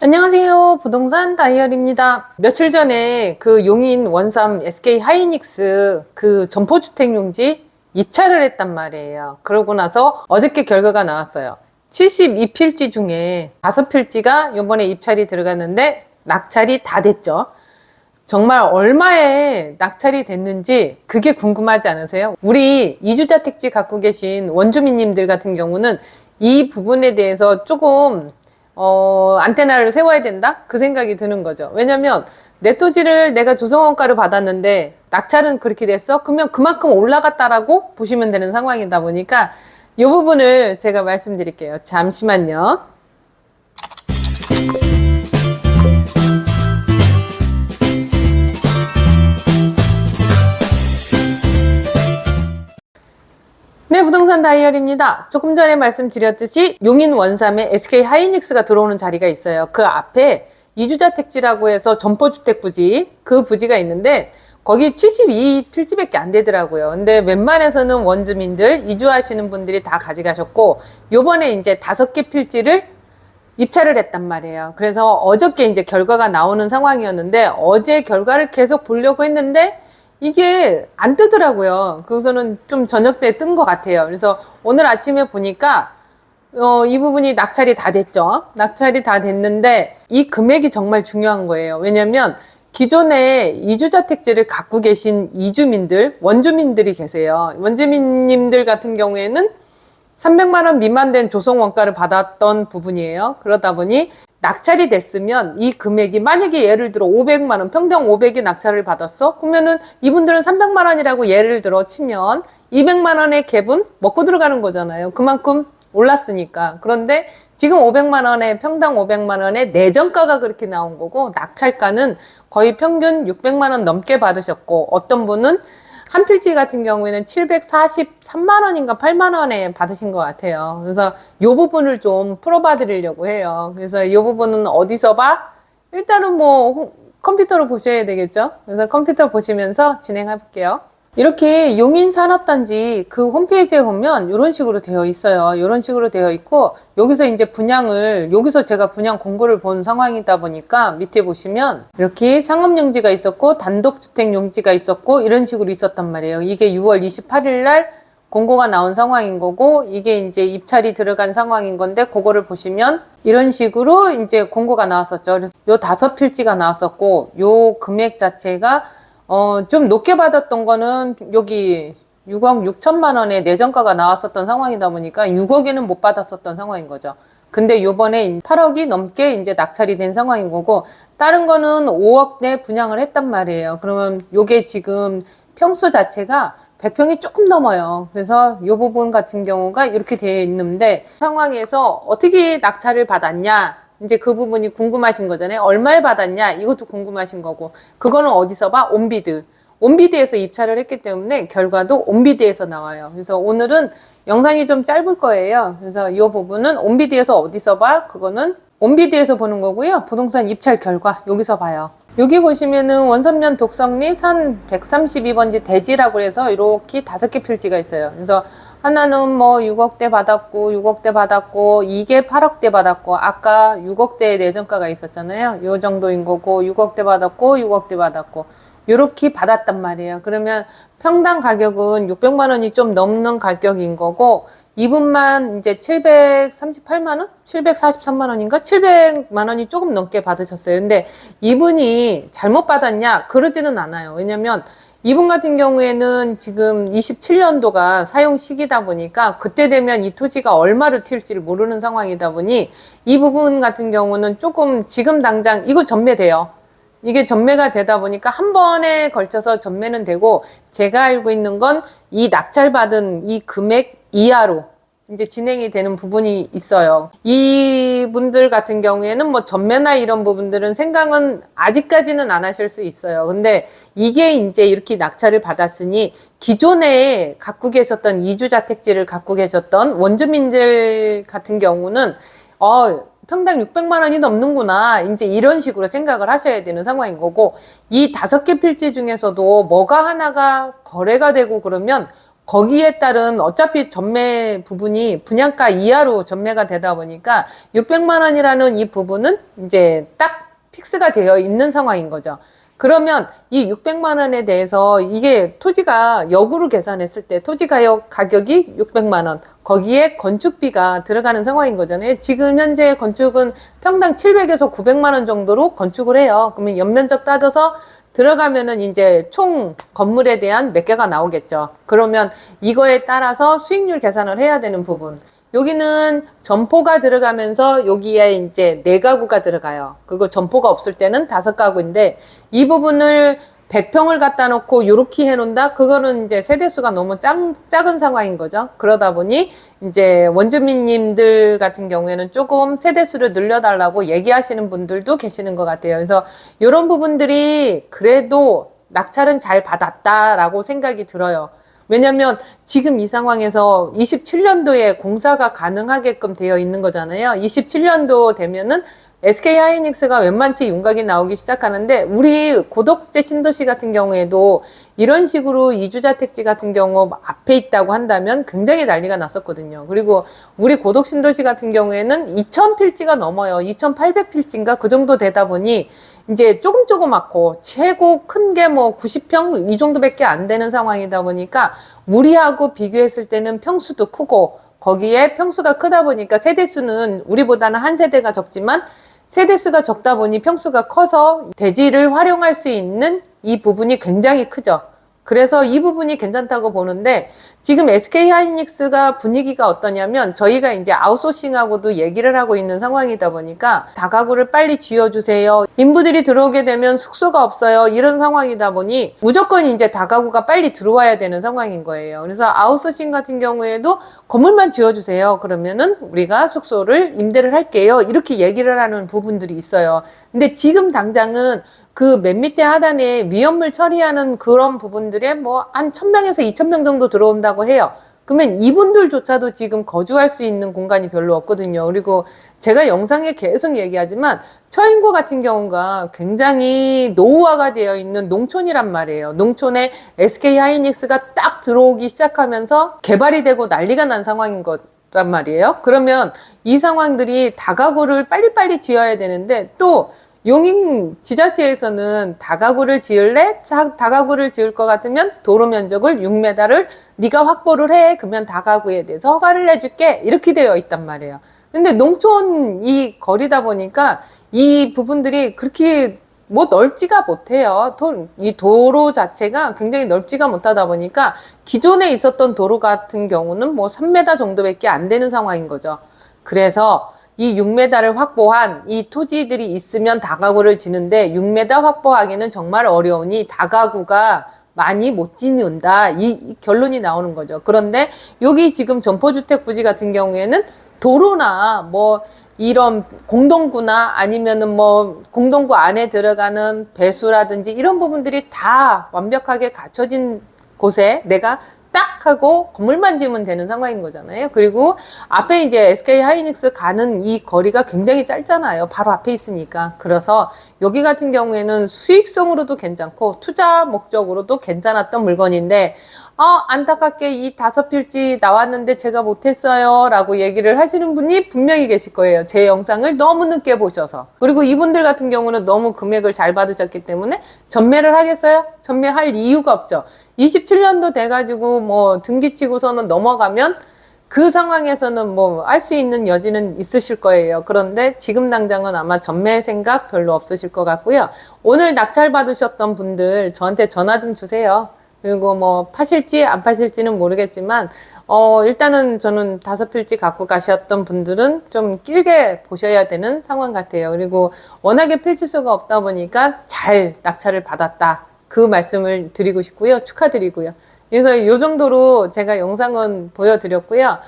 안녕하세요. 부동산 다이어리입니다. 며칠 전에 그 용인 원삼 SK 하이닉스 그 점포주택 용지 입찰을 했단 말이에요. 그러고 나서 어저께 결과가 나왔어요. 72필지 중에 5필지가 이번에 입찰이 들어갔는데 낙찰이 다 됐죠. 정말 얼마에 낙찰이 됐는지 그게 궁금하지 않으세요? 우리 이주자 택지 갖고 계신 원주민님들 같은 경우는 이 부분에 대해서 조금 안테나를 세워야 된다? 그 생각이 드는 거죠. 왜냐면 내 토지를 내가 조성원가를 받았는데 낙찰은 그렇게 됐어? 그러면 그만큼 올라갔다라고 보시면 되는 상황이다 보니까 이 부분을 제가 말씀드릴게요. 잠시만요. 네, 부동산 다이어리입니다. 조금 전에 말씀드렸듯이 용인 원삼에 SK 하이닉스가 들어오는 자리가 있어요. 그 앞에 이주자 택지라고 해서 점포주택 부지, 그 부지가 있는데 거기 72필지밖에 안 되더라고요. 근데 웬만해서는 원주민들, 이주하시는 분들이 다 가져가셨고 요번에 이제 5개 필지를 입찰을 했단 말이에요. 그래서 어저께 이제 결과가 나오는 상황이었는데 어제 결과를 계속 보려고 했는데 이게 안 뜨더라고요. 그래서는 좀 저녁 때 뜬 것 같아요. 그래서 오늘 아침에 보니까 이 부분이 낙찰이 다 됐죠. 낙찰이 다 됐는데 이 금액이 정말 중요한 거예요. 왜냐면 기존에 이주자 택지를 갖고 계신 이주민들, 원주민들이 계세요. 원주민님들 같은 경우에는 300만 원 미만 된 조성 원가를 받았던 부분이에요. 그러다 보니 낙찰이 됐으면 이 금액이 만약에 예를 들어 500만 원, 평당 500이 낙찰을 받았어? 그러면은 이분들은 300만 원이라고 예를 들어 치면 200만 원의 갭은 먹고 들어가는 거잖아요. 그만큼 올랐으니까. 그런데 지금 500만 원에 평당 500만 원에 내정가가 그렇게 나온 거고 낙찰가는 거의 평균 600만 원 넘게 받으셨고 어떤 분은 한 필지 같은 경우에는 743만 원인가 8만 원에 받으신 것 같아요. 그래서 이 부분을 좀 풀어봐 드리려고 해요. 그래서 이 부분은 어디서 봐? 일단은 뭐 컴퓨터로 보셔야 되겠죠. 그래서 컴퓨터 보시면서 진행할게요. 이렇게 용인산업단지 그 홈페이지에 보면 이런 식으로 되어 있어요. 이런 식으로 되어 있고 여기서 이제 분양을 여기서 제가 분양 공고를 본 상황이다 보니까 밑에 보시면 이렇게 상업용지가 있었고 단독주택 용지가 있었고 이런 식으로 있었단 말이에요. 이게 6월 28일 날 공고가 나온 상황인 거고 이게 이제 입찰이 들어간 상황인 건데 그거를 보시면 이런 식으로 이제 공고가 나왔었죠. 그래서 요 5필지가 나왔었고 요 금액 자체가 좀 높게 받았던 거는 여기 6억 6천만 원의 내정가가 나왔었던 상황이다 보니까 6억에는 못 받았었던 상황인 거죠. 근데 요번에 8억이 넘게 이제 낙찰이 된 상황인 거고 다른 거는 5억대 분양을 했단 말이에요. 그러면 요게 지금 평수 자체가 100평이 조금 넘어요. 그래서 요 부분 같은 경우가 이렇게 되어 있는데 상황에서 어떻게 낙찰을 받았냐 이제 그 부분이 궁금하신 거잖아요. 얼마에 받았냐 이것도 궁금하신 거고 그거는 어디서 봐? 온비드. 온비드에서 입찰을 했기 때문에 결과도 온비드에서 나와요. 그래서 오늘은 영상이 좀 짧을 거예요. 그래서 이 부분은 온비드에서 어디서 봐? 그거는 온비드에서 보는 거고요. 부동산 입찰 결과 여기서 봐요. 여기 보시면은 원산면 독성리 산 132번지 대지라고 해서 이렇게 5개 필지가 있어요. 그래서 하나는 뭐 6억대 받았고 6억대 받았고 이게 8억대 받았고 아까 6억대의 내정가가 있었잖아요. 요 정도인 거고 6억대 받았고 6억대 받았고 요렇게 받았단 말이에요. 그러면 평당 가격은 600만 원이 좀 넘는 가격인 거고 이분만 이제 738만 원? 743만 원인가? 700만 원이 조금 넘게 받으셨어요. 근데 이분이 잘못 받았냐? 그러지는 않아요. 왜냐면 이분 같은 경우에는 지금 27년도가 사용 시기다 보니까 그때 되면 이 토지가 얼마를 튈지를 모르는 상황이다 보니 이 부분 같은 경우는 조금 지금 당장 이거 전매돼요. 이게 전매가 되다 보니까 한 번에 걸쳐서 전매는 되고 제가 알고 있는 건 이 낙찰받은 이 금액 이하로 이제 진행이 되는 부분이 있어요. 이 분들 같은 경우에는 뭐 전매나 이런 부분들은 생각은 아직까지는 안 하실 수 있어요. 근데 이게 이제 이렇게 낙찰을 받았으니 기존에 갖고 계셨던 이주자 택지를 갖고 계셨던 원주민들 같은 경우는 평당 600만 원이 넘는구나. 이제 이런 식으로 생각을 하셔야 되는 상황인 거고 이 5개 필지 중에서도 뭐가 하나가 거래가 되고 그러면 거기에 따른 어차피 전매 부분이 분양가 이하로 전매가 되다 보니까 600만 원이라는 이 부분은 이제 딱 픽스가 되어 있는 상황인 거죠. 그러면 이 600만 원에 대해서 이게 토지가 역으로 계산했을 때 토지 가격이 600만 원, 거기에 건축비가 들어가는 상황인 거잖아요. 지금 현재 건축은 평당 700에서 900만 원 정도로 건축을 해요. 그러면 연면적 따져서 들어가면은 이제 총 건물에 대한 몇 개가 나오겠죠. 그러면 이거에 따라서 수익률 계산을 해야 되는 부분. 여기는 점포가 들어가면서 여기에 이제 4가구가 들어가요. 그리고 점포가 없을 때는 5가구인데 이 부분을 100평을 갖다 놓고 요렇게 해놓는다? 그거는 이제 세대수가 너무 작은 상황인 거죠. 그러다 보니 이제 원주민님들 같은 경우에는 조금 세대수를 늘려달라고 얘기하시는 분들도 계시는 것 같아요. 그래서 이런 부분들이 그래도 낙찰은 잘 받았다라고 생각이 들어요. 왜냐면 지금 이 상황에서 27년도에 공사가 가능하게끔 되어 있는 거잖아요. 27년도 되면은 SK 하이닉스가 웬만치 윤곽이 나오기 시작하는데 우리 고덕제 신도시 같은 경우에도 이런 식으로 이주자택지 같은 경우 앞에 있다고 한다면 굉장히 난리가 났었거든요. 그리고 우리 고덕 신도시 같은 경우에는 2000필지가 넘어요. 2800필지인가 그 정도 되다 보니 이제 조그맣고 최고 큰 게 뭐 90평 이 정도밖에 안 되는 상황이다 보니까 우리하고 비교했을 때는 평수도 크고 거기에 평수가 크다 보니까 세대수는 우리보다는 한 세대가 적지만 세대수가 적다 보니 평수가 커서 대지를 활용할 수 있는 이 부분이 굉장히 크죠. 그래서 이 부분이 괜찮다고 보는데 지금 SK 하이닉스가 분위기가 어떠냐면 저희가 이제 아웃소싱하고도 얘기를 하고 있는 상황이다 보니까 다가구를 빨리 지어주세요. 인부들이 들어오게 되면 숙소가 없어요. 이런 상황이다 보니 무조건 이제 다가구가 빨리 들어와야 되는 상황인 거예요. 그래서 아웃소싱 같은 경우에도 건물만 지어주세요. 그러면은 우리가 숙소를 임대를 할게요. 이렇게 얘기를 하는 부분들이 있어요. 근데 지금 당장은 그 맨 밑에 하단에 위험물 처리하는 그런 부분들에 뭐 한 1000명에서 2000명 정도 들어온다고 해요. 그러면 이분들조차도 지금 거주할 수 있는 공간이 별로 없거든요. 그리고 제가 영상에 계속 얘기하지만 처인구 같은 경우가 굉장히 노후화가 되어 있는 농촌이란 말이에요. 농촌에 SK 하이닉스가 딱 들어오기 시작하면서 개발이 되고 난리가 난 상황인 거란 말이에요. 그러면 이 상황들이 다가구를 빨리빨리 지어야 되는데 또 용인 지자체에서는 다가구를 지을래? 다가구를 지을 것 같으면 도로 면적을 6m를 네가 확보를 해. 그러면 다가구에 대해서 허가를 내줄게. 이렇게 되어 있단 말이에요. 근데 농촌 이 거리다 보니까 이 부분들이 그렇게 뭐 넓지가 못해요. 이 도로 자체가 굉장히 넓지가 못하다 보니까 기존에 있었던 도로 같은 경우는 뭐 3m 정도밖에 안 되는 상황인 거죠. 그래서 이 6m를 확보한 이 토지들이 있으면 다가구를 지는데 6m 확보하기는 정말 어려우니 다가구가 많이 못 짓는다. 이 결론이 나오는 거죠. 그런데 여기 지금 점포주택 부지 같은 경우에는 도로나 뭐 이런 공동구나 아니면은 뭐 공동구 안에 들어가는 배수라든지 이런 부분들이 다 완벽하게 갖춰진 곳에 내가 딱 하고 건물만 지으면 되는 상황인 거잖아요. 그리고 앞에 이제 SK 하이닉스 가는 이 거리가 굉장히 짧잖아요. 바로 앞에 있으니까. 그래서 여기 같은 경우에는 수익성으로도 괜찮고 투자 목적으로도 괜찮았던 물건인데 안타깝게 이 5필지 나왔는데 제가 못했어요 라고 얘기를 하시는 분이 분명히 계실 거예요. 제 영상을 너무 늦게 보셔서. 그리고 이분들 같은 경우는 너무 금액을 잘 받으셨기 때문에 전매를 하겠어요? 전매할 이유가 없죠. 27년도 돼가지고 뭐 등기치고서는 넘어가면 그 상황에서는 뭐 할 수 있는 여지는 있으실 거예요. 그런데 지금 당장은 아마 전매 생각 별로 없으실 것 같고요. 오늘 낙찰 받으셨던 분들 저한테 전화 좀 주세요. 그리고 뭐 파실지 안 파실지는 모르겠지만 일단은 저는 5필지 갖고 가셨던 분들은 좀 길게 보셔야 되는 상황 같아요. 그리고 워낙에 필지수가 없다 보니까 잘 낙찰을 받았다. 그 말씀을 드리고 싶고요. 축하드리고요. 그래서 이 정도로 제가 영상은 보여드렸고요.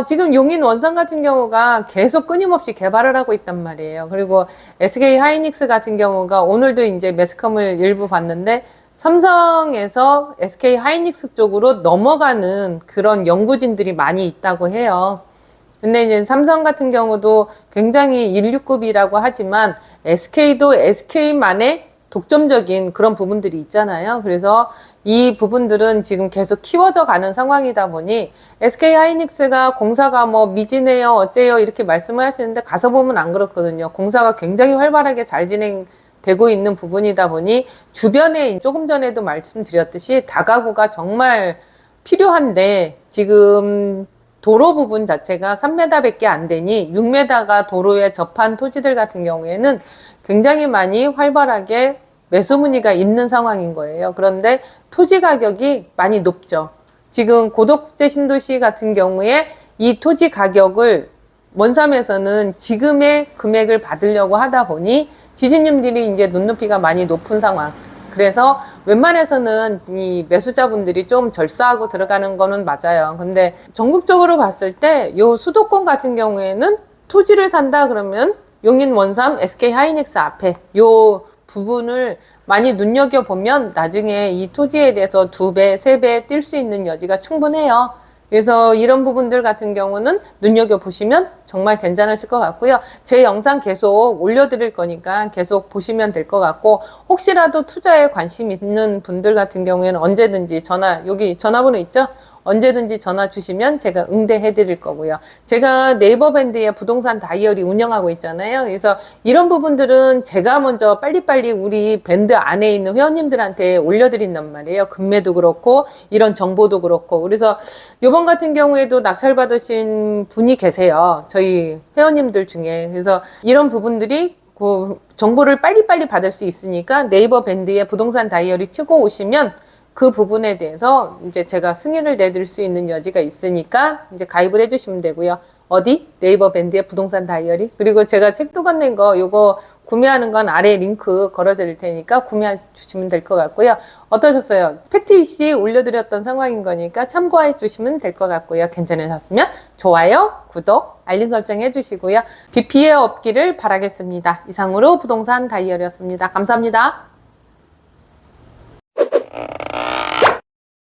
지금 용인 원산 같은 경우가 계속 끊임없이 개발을 하고 있단 말이에요. 그리고 SK 하이닉스 같은 경우가 오늘도 이제 매스컴을 일부 봤는데 삼성에서 SK 하이닉스 쪽으로 넘어가는 그런 연구진들이 많이 있다고 해요. 근데 이제 삼성 같은 경우도 굉장히 16급이라고 하지만 SK도 SK만의 독점적인 그런 부분들이 있잖아요. 그래서 이 부분들은 지금 계속 키워져 가는 상황이다 보니 SK 하이닉스가 공사가 뭐 미진해요, 어째요 이렇게 말씀을 하시는데 가서 보면 안 그렇거든요. 공사가 굉장히 활발하게 잘 진행되고 있는 부분이다 보니 주변에 조금 전에도 말씀드렸듯이 다가구가 정말 필요한데 지금 도로 부분 자체가 3m밖에 안 되니 6m가 도로에 접한 토지들 같은 경우에는 굉장히 많이 활발하게 매수 문의가 있는 상황인 거예요. 그런데 토지 가격이 많이 높죠. 지금 고덕국제 신도시 같은 경우에 이 토지 가격을 원삼에서는 지금의 금액을 받으려고 하다 보니 지주님들이 이제 눈높이가 많이 높은 상황. 그래서 웬만해서는 이 매수자분들이 좀 절사하고 들어가는 거는 맞아요. 근데 전국적으로 봤을 때 요 수도권 같은 경우에는 토지를 산다 그러면 용인 원삼 SK 하이닉스 앞에 요 부분을 많이 눈여겨보면 나중에 이 토지에 대해서 2배, 3배 뛸 수 있는 여지가 충분해요. 그래서 이런 부분들 같은 경우는 눈여겨보시면 정말 괜찮으실 것 같고요. 제 영상 계속 올려드릴 거니까 계속 보시면 될 것 같고, 혹시라도 투자에 관심 있는 분들 같은 경우에는 언제든지 여기 전화번호 있죠? 언제든지 전화 주시면 제가 응대해 드릴 거고요. 제가 네이버 밴드에 부동산 다이어리 운영하고 있잖아요. 그래서 이런 부분들은 제가 먼저 빨리빨리 우리 밴드 안에 있는 회원님들한테 올려드린단 말이에요. 금매도 그렇고 이런 정보도 그렇고. 그래서 요번 같은 경우에도 낙찰 받으신 분이 계세요. 저희 회원님들 중에. 그래서 이런 부분들이 그 정보를 빨리빨리 받을 수 있으니까 네이버 밴드에 부동산 다이어리 치고 오시면 그 부분에 대해서 이제 제가 승인을 내드릴 수 있는 여지가 있으니까 이제 가입을 해주시면 되고요. 어디? 네이버 밴드의 부동산 다이어리. 그리고 제가 책도 건넨 거 요거 구매하는 건 아래 링크 걸어드릴 테니까 구매해 주시면 될 것 같고요. 어떠셨어요? 팩트이시 올려드렸던 상황인 거니까 참고해 주시면 될 것 같고요. 괜찮으셨으면 좋아요, 구독, 알림 설정 해주시고요. 비 피해 없기를 바라겠습니다. 이상으로 부동산 다이어리였습니다. 감사합니다.